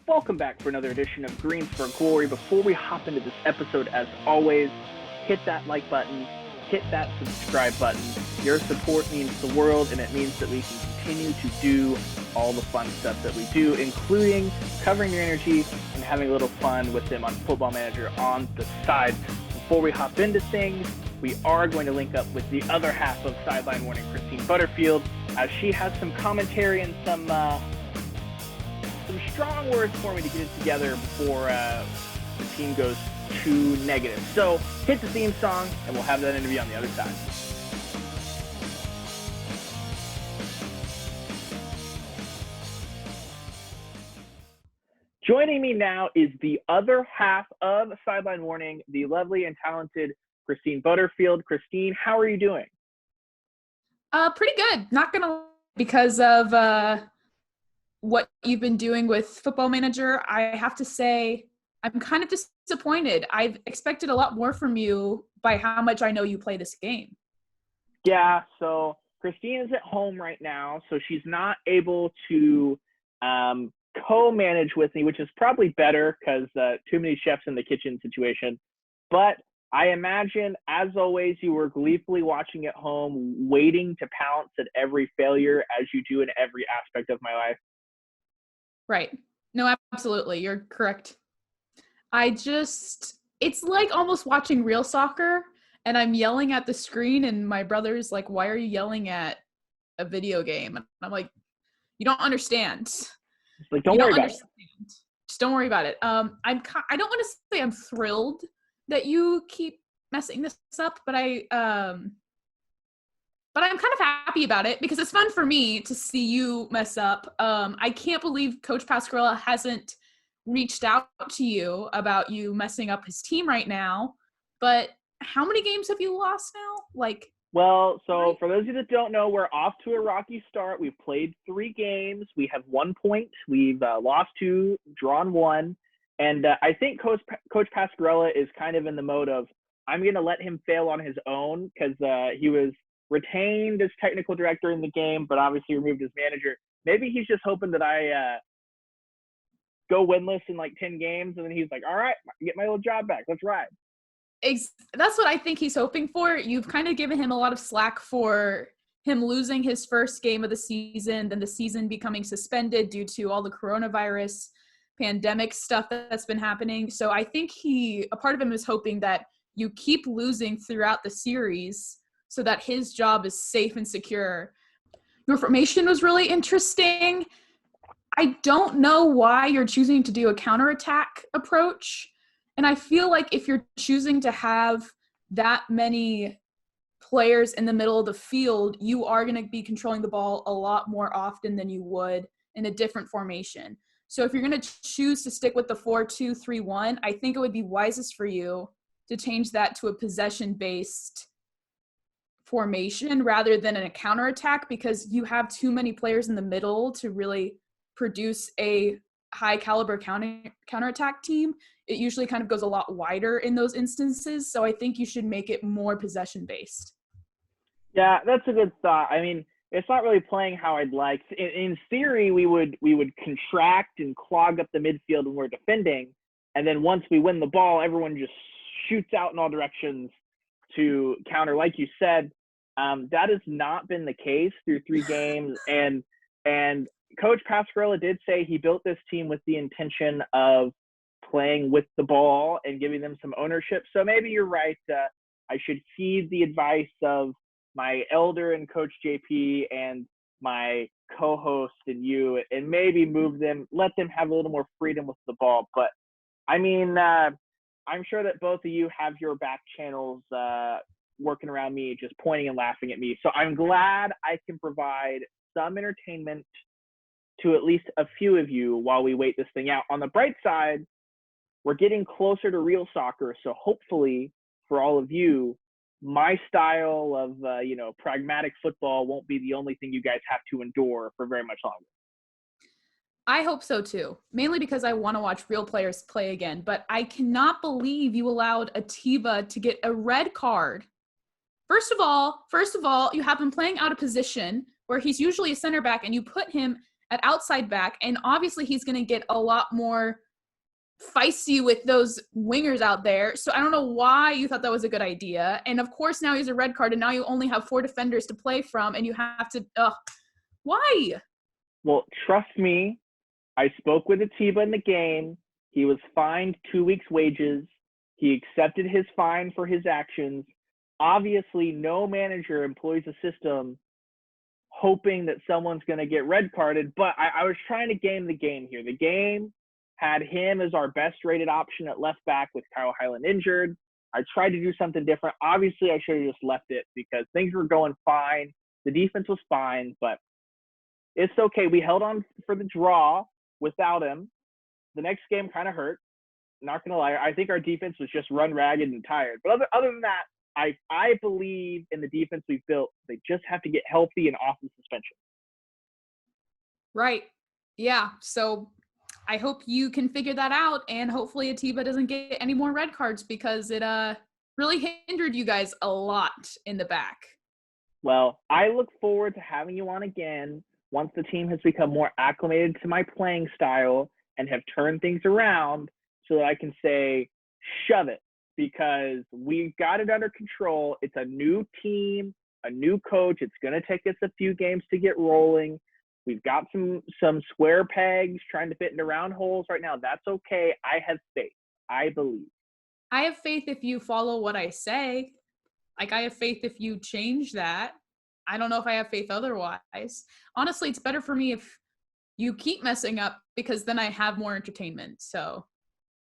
Welcome back for another edition of Greens for Glory. Before we hop into this episode, as always, hit that like button, hit that subscribe button. Your support means the world, and it means that we can continue to do all the fun stuff that we do, including covering your energy and having a little fun with them on Football Manager on the side. Before we hop into things, we are going to link up with the other half of Sideline Warning, Christine Butterfield, as she has some commentary and some strong words for me to get it together before the team goes too negative. So hit the theme song, and we'll have that interview on the other side. Joining me now is the other half of Sideline Warning, the lovely and talented Christine Butterfield. Christine, how are you doing? Pretty good. Not gonna, because of what you've been doing with Football Manager, I have to say I'm kind of disappointed. I've expected a lot more from you by how much I know you play this game. Yeah, so Christine is at home right now, so she's not able to co-manage with me, which is probably better because too many chefs in the kitchen situation. But I imagine, as always, you were gleefully watching at home, waiting to pounce at every failure as you do in every aspect of my life. Right. No, absolutely. You're correct. It's like almost watching real soccer, and I'm yelling at the screen, and my brother's like, "Why are you yelling at a video game?" And I'm like, "You don't understand." It's like, don't worry about it. Just don't worry about it. I don't want to say I'm thrilled that you keep messing this up, but I'm kind of happy about it because it's fun for me to see you mess up. I can't believe Coach Pascarella hasn't reached out to you about you messing up his team right now. But how many games have you lost now? Well, so for those of you that don't know, we're off to a rocky start. We've played 3 games. We have 1 point. We've lost 2, drawn 1. And I think Coach Pascarella is kind of in the mode of, I'm going to let him fail on his own because he was retained as technical director in the game, but obviously removed as manager. Maybe he's just hoping that I go winless in like 10 games, and then he's like, all right, get my little job back. Let's ride. That's what I think he's hoping for. You've kind of given him a lot of slack for him losing his first game of the season, then the season becoming suspended due to all the coronavirus pandemic stuff that's been happening. So I think a part of him is hoping that you keep losing throughout the series so that his job is safe and secure. Your formation was really interesting. I don't know why you're choosing to do a counterattack approach. And I feel like if you're choosing to have that many players in the middle of the field, you are going to be controlling the ball a lot more often than you would in a different formation. So if you're going to choose to stick with the 4-2-3-1, I think it would be wisest for you to change that to a possession-based formation rather than a counterattack, because you have too many players in the middle to really produce a high caliber counterattack team. It usually kind of goes a lot wider in those instances. So I think you should make it more possession based. Yeah, that's a good thought. I mean, it's not really playing how I'd like. In theory, we would contract and clog up the midfield when we're defending, and then once we win the ball, everyone just shoots out in all directions to counter. Like you said, that has not been the case through 3 games, and Coach Pascarella did say he built this team with the intention of playing with the ball and giving them some ownership. So maybe you're right. I should heed the advice of my elder and Coach JP and my co-host and you, and maybe move them, let them have a little more freedom with the ball. But I mean, I'm sure that both of you have your back channels working around me, just pointing and laughing at me. So I'm glad I can provide some entertainment to at least a few of you while we wait this thing out. On the bright side, we're getting closer to real soccer. So hopefully for all of you, my style of, pragmatic football won't be the only thing you guys have to endure for very much longer. I hope so too, mainly because I want to watch real players play again. But I cannot believe you allowed Atiba to get a red card. First of all, you have him playing out of position where he's usually a center back, and you put him at outside back. And obviously he's going to get a lot more feisty with those wingers out there. So I don't know why you thought that was a good idea. And of course now he's a red card and now you only have 4 defenders to play from and you have to, why? Well, trust me, I spoke with Atiba in the game. He was fined 2 weeks' wages. He accepted his fine for his actions. Obviously, no manager employs a system hoping that someone's going to get red carded, but I was trying to game the game here. The game had him as our best rated option at left back with Kyle Highland injured. I tried to do something different. Obviously, I should have just left it because things were going fine. The defense was fine, but it's okay. We held on for the draw without him. The next game kind of hurt. Not going to lie. I think our defense was just run ragged and tired. But other than that, I believe in the defense we've built. They just have to get healthy and off the suspension. Right. Yeah. So I hope you can figure that out, and hopefully Atiba doesn't get any more red cards because it really hindered you guys a lot in the back. Well, I look forward to having you on again once the team has become more acclimated to my playing style and have turned things around so that I can say, shove it, because we've got it under control. It's a new team, a new coach. It's going to take us a few games to get rolling. We've got some square pegs trying to fit into round holes right now. That's okay. I have faith. I believe. I have faith if you follow what I say. Like, I have faith if you change that. I don't know if I have faith otherwise. Honestly, it's better for me if you keep messing up because then I have more entertainment. So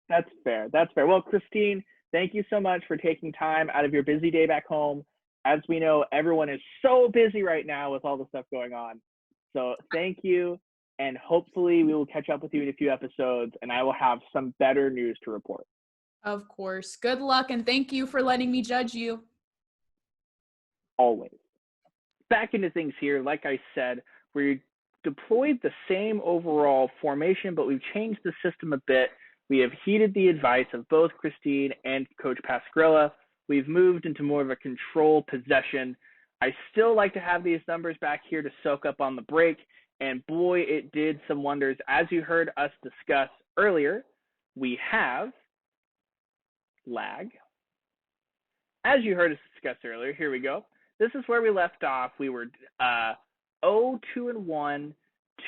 that's fair. That's fair. Well, Christine, thank you so much for taking time out of your busy day back home. As we know, everyone is so busy right now with all the stuff going on. So thank you. And hopefully we will catch up with you in a few episodes and I will have some better news to report. Of course. Good luck. And thank you for letting me judge you. Always. Back into things here. Like I said, we deployed the same overall formation, but we've changed the system a bit. We have heeded the advice of both Christine and Coach Pascarella. We've moved into more of a control possession. I still like to have these numbers back here to soak up on the break, and boy, it did some wonders. As you heard us discuss earlier, we have lag. As you heard us discuss earlier, here we go. This is where we left off. We were 0-2-1,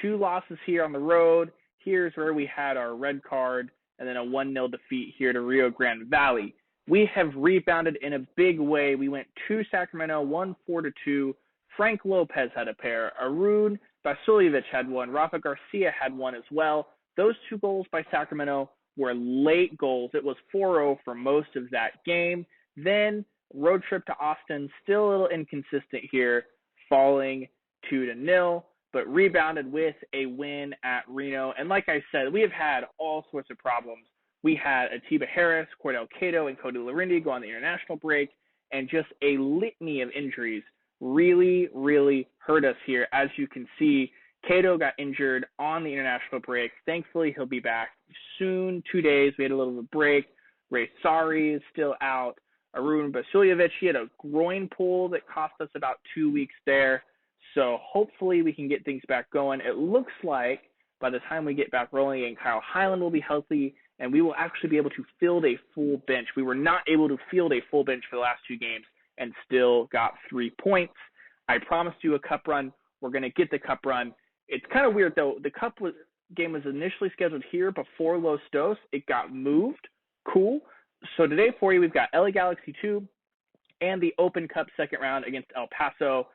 2 losses here on the road. Here's where we had our red card and then a 1-0 defeat here to Rio Grande Valley. We have rebounded in a big way. We went to Sacramento, won 4-2. Frank Lopez had a pair. Arun Vasiljevic had one. Rafa Garcia had one as well. Those 2 goals by Sacramento were late goals. It was 4-0 for most of that game. Then road trip to Austin, still a little inconsistent here, falling 2-0, but rebounded with a win at Reno. And like I said, we have had all sorts of problems. We had Atiba Harris, Cordell Cato, and Cody Larindi go on the international break, and just a litany of injuries really, really hurt us here. As you can see, Cato got injured on the international break. Thankfully, he'll be back soon, 2 days. We had a little bit of a break. Ray Sari is still out. Arun Vasiljevic, he had a groin pull that cost us about 2 weeks there. So hopefully we can get things back going. It looks like by the time we get back rolling and Kyle Highland will be healthy and we will actually be able to field a full bench. We were not able to field a full bench for the last 2 games and still got 3 points. I promised you a cup run. We're going to get the cup run. It's kind of weird though. The game was initially scheduled here before Los Dos. It got moved. Cool. So today for you, we've got LA Galaxy 2 and the Open Cup second round against El Paso.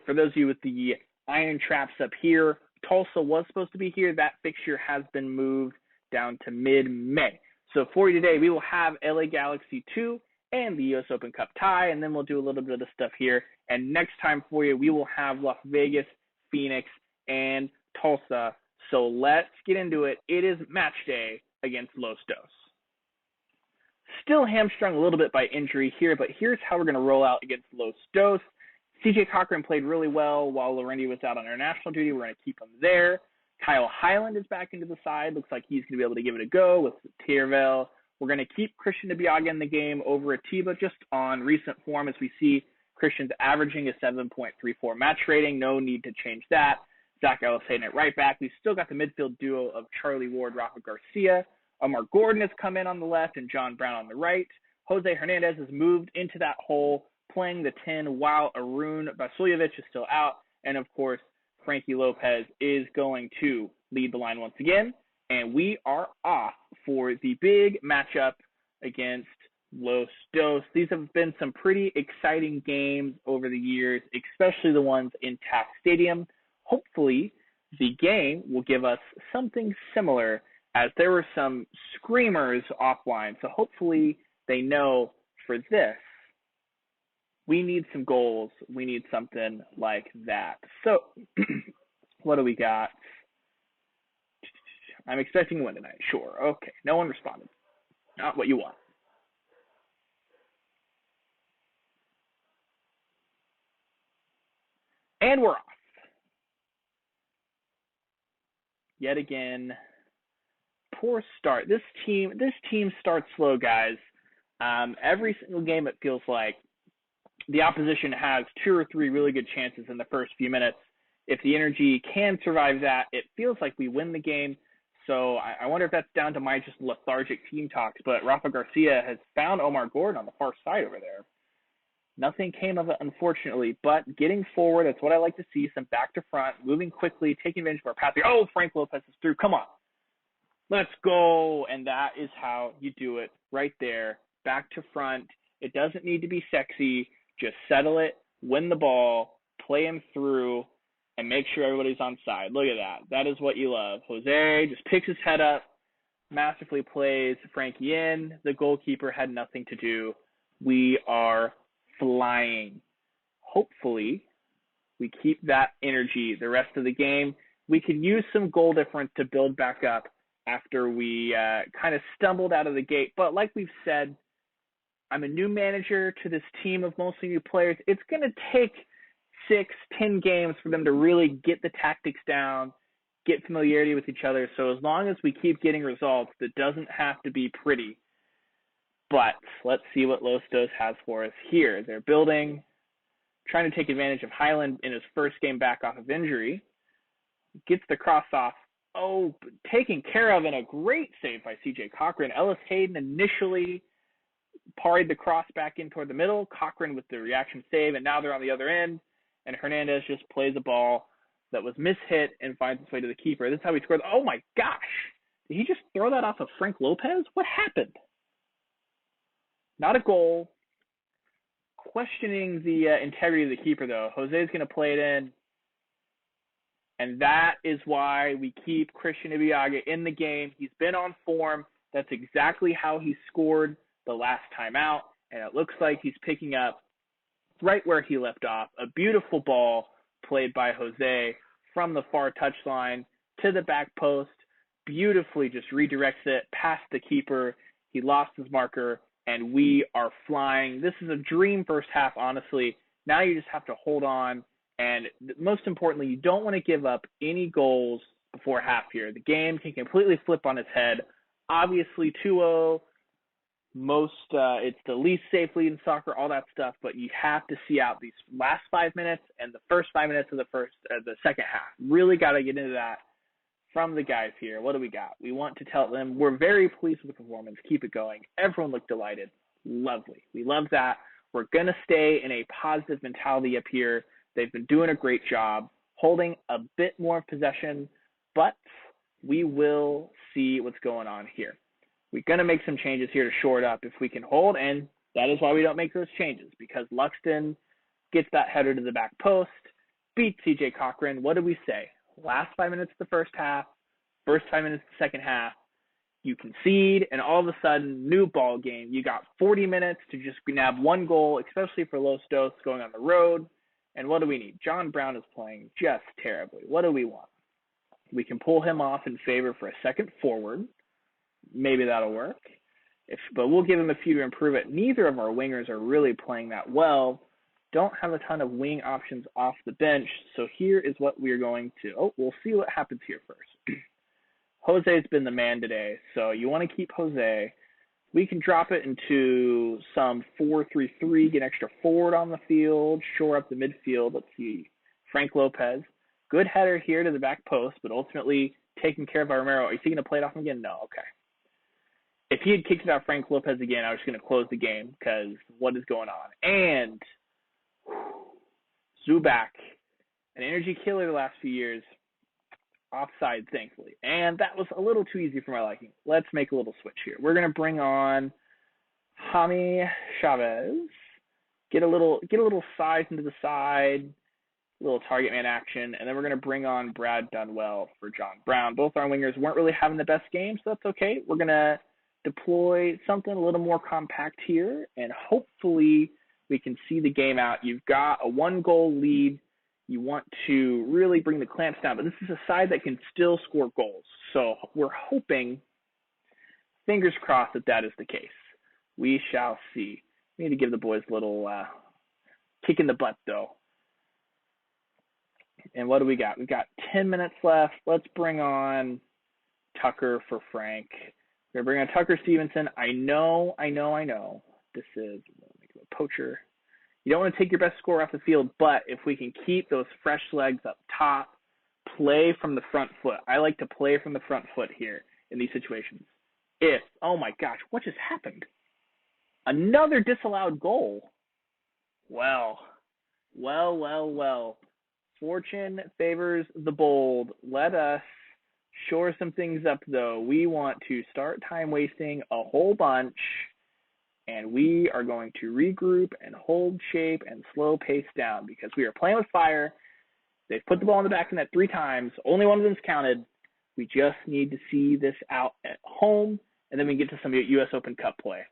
For those of you with the Iron Traps up here, Tulsa was supposed to be here. That fixture has been moved down to mid-May. So for you today, we will have LA Galaxy 2 and the US Open Cup tie, and then we'll do a little bit of the stuff here. And next time for you, we will have Las Vegas, Phoenix, and Tulsa. So let's get into it. It is match day against Los Dos. Still hamstrung a little bit by injury here, but here's how we're going to roll out against Los Dos. CJ Cochran played really well while Larendi was out on international duty. We're going to keep him there. Kyle Highland is back into the side. Looks like he's going to be able to give it a go with Tiervel. We're going to keep Christian DeBiaga in the game over Atiba just on recent form as we see Christian's averaging a 7.34 match rating. No need to change that. Zach Ellis hitting it right back. We've still got the midfield duo of Charlie Ward, Rafa Garcia. Omar Gordon has come in on the left and John Brown on the right. Jose Hernandez has moved into that hole, playing the 10, while Arun Vasiljevic is still out. And, of course, Frankie Lopez is going to lead the line once again. And we are off for the big matchup against Los Dos. These have been some pretty exciting games over the years, especially the ones in TAC Stadium. Hopefully, the game will give us something similar, as there were some screamers offline. So hopefully they know for this, we need some goals. We need something like that. So what do we got? I'm expecting a win tonight. Sure. Okay. No one responded. Not what you want. And we're off. Yet again, poor start. This team starts slow, guys. Every single game, it feels like the opposition has 2 or 3 really good chances in the first few minutes. If the energy can survive that, it feels like we win the game. So I wonder if that's down to my just lethargic team talks. But Rafa Garcia has found Omar Gordon on the far side over there. Nothing came of it, unfortunately, but getting forward, that's what I like to see, some back to front, moving quickly, taking advantage of our pass. Oh, Frank Lopez is through. Come on. Let's go. And that is how you do it right there, back to front. It doesn't need to be sexy. Just settle it, win the ball, play him through, and make sure everybody's on side. Look at that. That is what you love. Jose just picks his head up, masterfully plays Frankie in. The goalkeeper had nothing to do. We are flying. Hopefully, we keep that energy the rest of the game. We could use some goal difference to build back up after we kind of stumbled out of the gate. But like we've said, I'm a new manager to this team of mostly new players. It's going to take 6-10 games for them to really get the tactics down, get familiarity with each other. So as long as we keep getting results, it doesn't have to be pretty. But let's see what Los Dos has for us here. They're building, trying to take advantage of Highland in his first game back off of injury. Gets the cross off. Oh, taken care of, and a great save by C.J. Cochran. Ellis Hayden initially parried the cross back in toward the middle. Cochran with the reaction save, and now they're on the other end. And Hernandez just plays a ball that was mishit and finds its way to the keeper. This is how he scored. Oh, my gosh. Did he just throw that off of Frank Lopez? What happened? Not a goal. Questioning the integrity of the keeper, though. Jose's going to play it in. And that is why we keep Christian Ibiaga in the game. He's been on form. That's exactly how he scored the last time out. And it looks like he's picking up right where he left off. A beautiful ball played by Jose from the far touchline to the back post. Beautifully just redirects it past the keeper. He lost his marker. And we are flying. This is a dream first half, honestly. Now you just have to hold on. And most importantly, you don't want to give up any goals before half here. The game can completely flip on its head. Obviously, 2-0, it's the least safe lead in soccer, all that stuff. But you have to see out these last 5 minutes and the first 5 minutes of the second half. Really got to get into that from the guys here. What do we got? We want to tell them we're very pleased with the performance. Keep it going. Everyone looked delighted. Lovely. We love that. We're going to stay in a positive mentality up here. They've been doing a great job holding a bit more possession, but we will see what's going on here. We're going to make some changes here to shore it up if we can hold, and that is why we don't make those changes, because Luxton gets that header to the back post, beats C.J. Cochran. What do we say? Last 5 minutes of the first half, first 5 minutes of the second half, you concede, and all of a sudden, new ball game. You got 40 minutes to just nab one goal, especially for Los Dos going on the road. And what do we need? John Brown is playing just terribly. What do we want? We can pull him off in favor for a second forward. Maybe that'll work. But we'll give him a few to improve it. Neither of our wingers are really playing that well. Don't have a ton of wing options off the bench. So here is what we're going to. we'll see what happens here first. Jose's been the man today. So you want to keep Jose. We can drop it into some 4-3-3, get extra forward on the field, shore up the midfield. Let's see. Frank Lopez Good header here to the back post, but ultimately taken care of by Romero. Are you thinking to play it off him again? No, okay. If he had kicked it out Frank Lopez again, I was going to close the game because what is going on? And Zubac, an energy killer the last few years, offside, thankfully. And that was a little too easy for my liking. Let's make a little switch here. We're going to bring on Jaime Chavez, get a little size into the side, a little target man action, and then we're going to bring on Brad Dunwell for John Brown. Both our wingers weren't really having the best game, so that's okay. We're going to deploy something a little more compact here, and hopefully we can see the game out. You've got a 1-goal lead. You want to really bring the clamps down, but this is a side that can still score goals. So we're hoping, fingers crossed, that is the case. We shall see. We need to give the boys a little kick in the butt, though. And what do we got? We've got 10 minutes left. Let's bring on Tucker for Frank. We're going to bring on Tucker Stevenson. I know. This is, make him a poacher. You don't want to take your best scorer off the field, but if we can keep those fresh legs up top, play from the front foot. I like to play from the front foot here in these situations. Oh my gosh, what just happened? Another disallowed goal. Well. Fortune favors the bold. Let us shore some things up, though. We want to start time wasting a whole bunch, and we are going to regroup and hold shape and slow pace down because we are playing with fire. They've put the ball in the back of the net 3 times. Only one of them's counted. We just need to see this out at home, and then we get to some U.S. Open Cup play.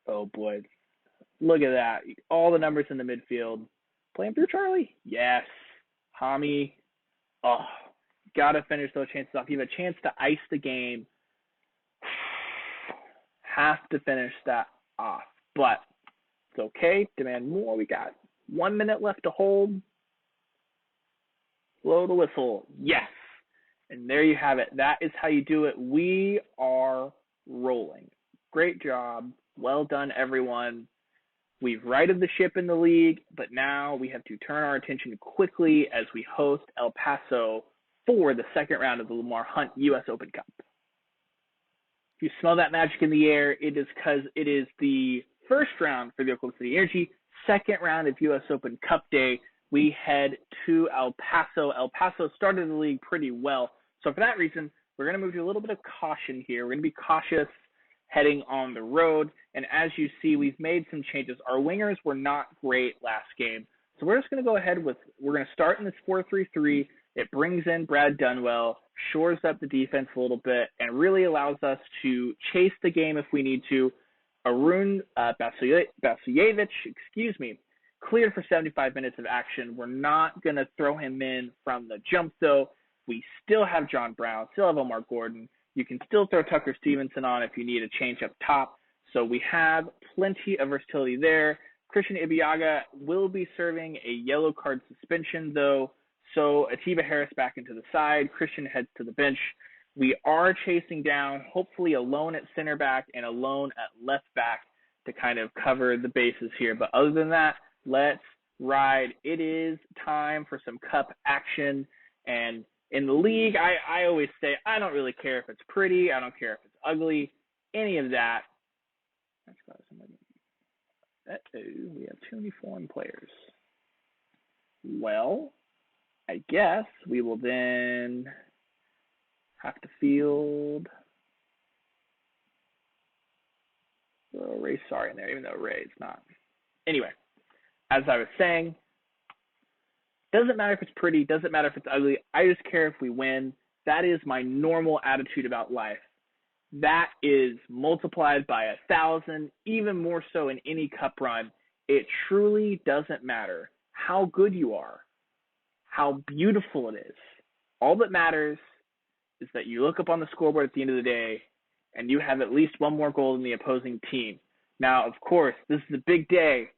Oh, boy. Look at that. All the numbers in the midfield. Playing through Charlie? Yes. Hami. Oh, got to finish those chances off. You have a chance to ice the game. Have to finish that off. But it's okay. Demand more. We got 1 minute left to hold. Blow the whistle. Yes. And there you have it. That is how you do it. We are rolling. Great job. Well done, everyone. We've righted the ship in the league, but now we have to turn our attention quickly as we host El Paso for the second round of the Lamar Hunt U.S. Open Cup. If you smell that magic in the air, it is because it is the first round for the Oklahoma City Energy, second round of U.S. Open Cup Day. We head to El Paso. El Paso started the league pretty well. So for that reason, we're going to move to a little bit of caution here. We're going to be cautious heading on the road. And as you see, we've made some changes. Our wingers were not great last game. So we're just going to go ahead we're going to start in this 4-3-3. It brings in Brad Dunwell, shores up the defense a little bit, and really allows us to chase the game if we need to. Arun Vasiljevic, cleared for 75 minutes of action. We're not going to throw him in from the jump, though. We still have John Brown, still have Omar Gordon. You can still throw Tucker Stevenson on if you need a change up top. So we have plenty of versatility there. Christian Ibiaga will be serving a yellow card suspension, though. So Atiba Harris back into the side. Christian heads to the bench. We are chasing down, hopefully a lone at center back and a lone at left back to kind of cover the bases here. But other than that, let's ride. It is time for some cup action. And in the league, I always say, I don't really care if it's pretty. I don't care if it's ugly. Any of that. We have too many foreign players. Well, I guess we will then have to field Ray Sorry in there, even though Ray is not. Anyway, as I was saying, doesn't matter if it's pretty, doesn't matter if it's ugly. I just care if we win. That is my normal attitude about life. That is multiplied by 1,000, even more so in any cup run. It truly doesn't matter how good you are, how beautiful it is. All that matters is that you look up on the scoreboard at the end of the day and you have at least one more goal than the opposing team. Now, of course, this is a big day.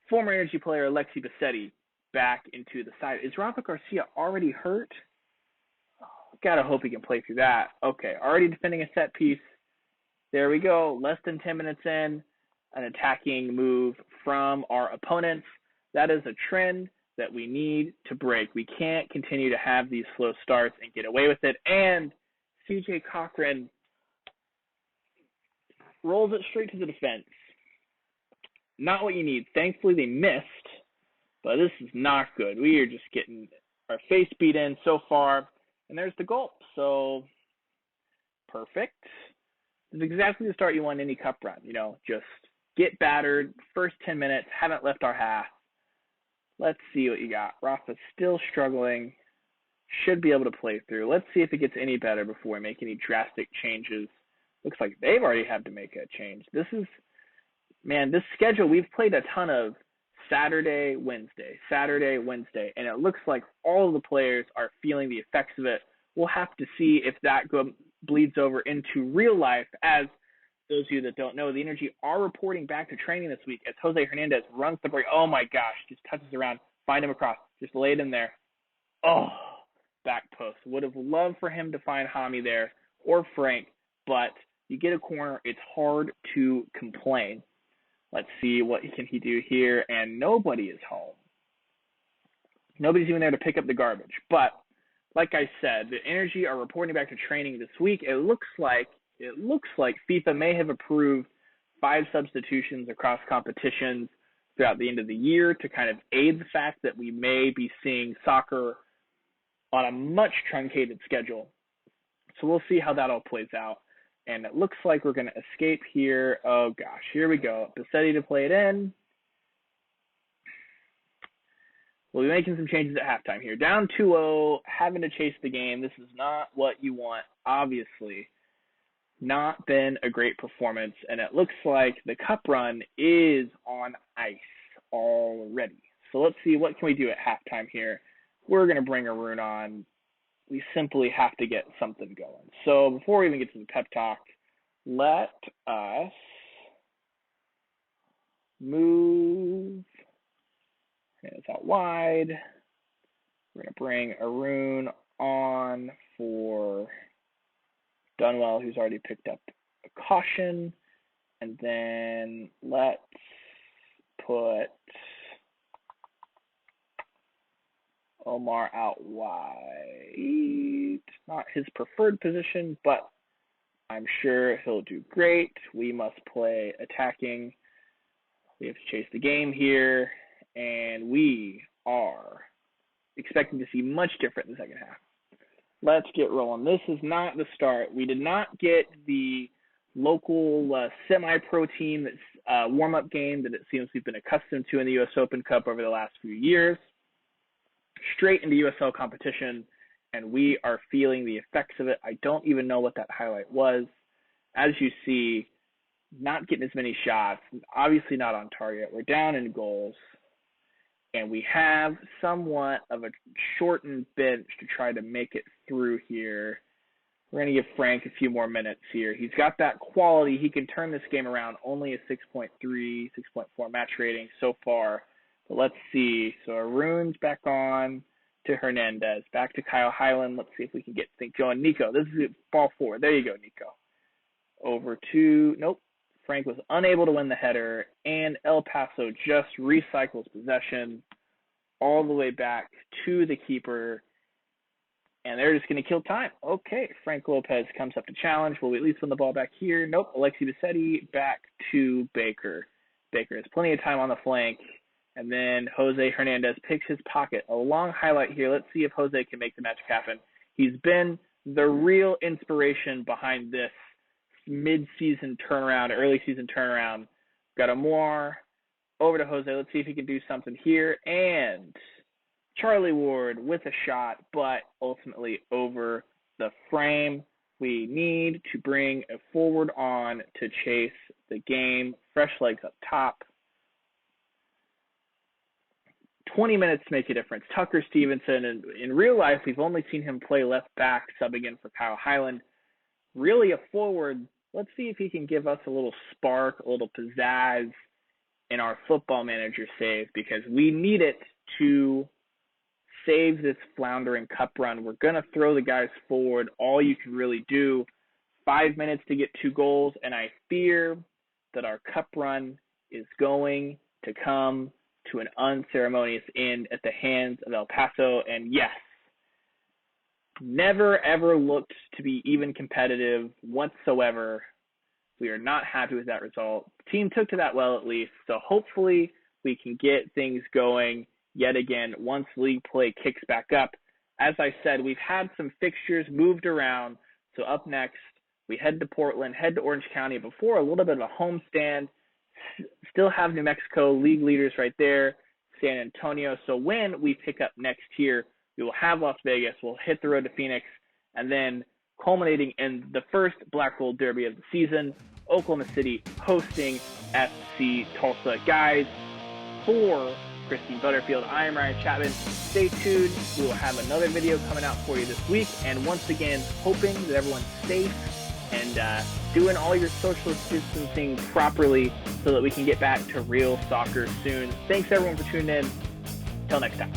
Former Energy player Alexi Bassetti back into the side. Is Rafa Garcia already hurt? Gotta hope he can play through that. Okay, already defending a set piece. There we go. Less than 10 minutes in, an attacking move from our opponents. That is a trend that we need to break. We can't continue to have these slow starts and get away with it. And CJ Cochran rolls it straight to the defense. Not what you need. Thankfully, they missed, but this is not good. We are just getting our face beat in so far, and there's the goal. So, perfect. This is exactly the start you want in any cup run. Just get battered. First 10 minutes, haven't left our half. Let's see what you got. Rafa's still struggling. Should be able to play through. Let's see if it gets any better before we make any drastic changes. Looks like they've already had to make a change. This schedule, we've played a ton of Saturday, Wednesday, and it looks like all of the players are feeling the effects of it. We'll have to see if that bleeds over into real life. As those of you that don't know, the Energy are reporting back to training this week as Jose Hernandez runs the break. Oh my gosh, just touches around, find him across, just lay it in there. Oh, back post. Would have loved for him to find Hami there or Frank, but you get a corner, it's hard to complain. Let's see what can he do here, and nobody is home. Nobody's even there to pick up the garbage. But like I said, the Energy are reporting back to training this week. It looks like FIFA may have approved 5 substitutions across competitions throughout the end of the year to kind of aid the fact that we may be seeing soccer on a much truncated schedule. So we'll see how that all plays out. And it looks like we're going to escape here. Oh, gosh. Here we go. Bassetti to play it in. We'll be making some changes at halftime here. Down 2-0, having to chase the game. This is not what you want, obviously. Not been a great performance. And it looks like the cup run is on ice already. So let's see, what can we do at halftime here? We're going to bring Arun on. We simply have to get something going. So before we even get to the pep talk, let us move. It's out wide. We're going to bring Arun on for Dunwell, who's already picked up a caution. And then let's put Omar out wide. Not his preferred position, but I'm sure he'll do great. We must play attacking. We have to chase the game here, and we are expecting to see much different in the second half. Let's get rolling. This is not the start. We did not get the local semi-pro team that's warm-up game that it seems we've been accustomed to in the U.S. Open Cup over the last few years. Straight into USL competition, and we are feeling the effects of it. I don't even know what that highlight was. As you see, not getting as many shots, obviously not on target. We're down in goals, and we have somewhat of a shortened bench to try to make it through here. We're going to give Frank a few more minutes here. He's got that quality. He can turn this game around. Only a 6.3, 6.4 match rating so far. But let's see. So Arun's back on to Hernandez. Back to Kyle Highland. Let's see if we can get things going. Nico, this is ball forward. There you go, Nico. Over to, nope. Frank was unable to win the header, and El Paso just recycles possession all the way back to the keeper, and they're just going to kill time. Okay, Frank Lopez comes up to challenge. Will we at least win the ball back here? Nope. Alexi Bassetti back to Baker. Baker has plenty of time on the flank. And then Jose Hernandez picks his pocket. A long highlight here. Let's see if Jose can make the magic happen. He's been the real inspiration behind this mid-season turnaround, early season turnaround. Got Amor over to Jose. Let's see if he can do something here. And Charlie Ward with a shot, but ultimately over the frame. We need to bring a forward on to chase the game. Fresh legs up top. 20 minutes to make a difference. Tucker Stevenson, and in real life, we've only seen him play left back, subbing in for Kyle Highland. Really a forward. Let's see if he can give us a little spark, a little pizzazz in our football manager save, because we need it to save this floundering cup run. We're going to throw the guys forward. All you can really do. 5 minutes to get 2 goals, and I fear that our cup run is going to come to an unceremonious end at the hands of El Paso. And yes, never ever looked to be even competitive whatsoever. We are not happy with that result. The team took to that well, at least. So hopefully we can get things going yet again once league play kicks back up. As I said, we've had some fixtures moved around. So up next, we head to Portland, head to Orange County before a little bit of a homestand. Still have New Mexico league leaders right there, San Antonio. So when we pick up next here, we will have Las Vegas. We'll hit the road to Phoenix, and then culminating in the first Black Gold Derby of the season, Oklahoma City hosting FC Tulsa. Guys, for Christine Butterfield, I am Ryan Chapman. Stay tuned. We will have another video coming out for you this week. And once again, hoping that everyone's safe and doing all your social distancing properly so that we can get back to real soccer soon. Thanks, everyone, for tuning in. Till next time.